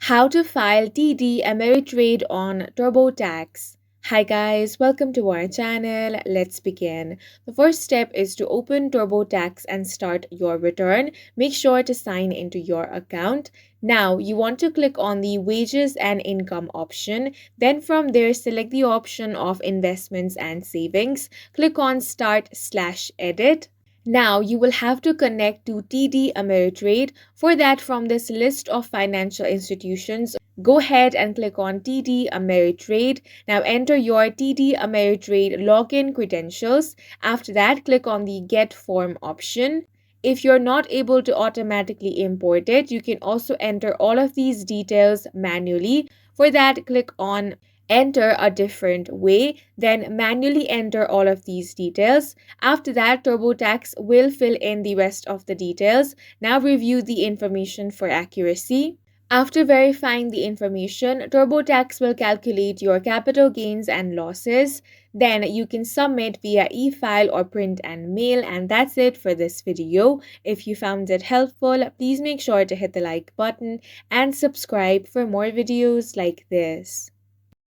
How to file TD Ameritrade on TurboTax. Hi guys, welcome to our channel. Let's begin. The first step is to open TurboTax and start your return. Make sure to sign into your account. Now you want to click on the wages and income option. Then from there select the option of investments and savings. Click on start/edit. Now you will have to connect to TD Ameritrade. For that, from this list of financial institutions, go ahead and click on TD Ameritrade. Now enter your TD Ameritrade login credentials. After that, click on the Get Form option. If you're not able to automatically import it, you can also enter all of these details manually. For that, click on Enter a different way, then manually enter all of these details. After that, TurboTax will fill in the rest of the details. Now review the information for accuracy. After verifying the information, TurboTax will calculate your capital gains and losses. Then you can submit via e-file or print and mail, and that's it for this video. If you found it helpful, please make sure to hit the like button and subscribe for more videos like this.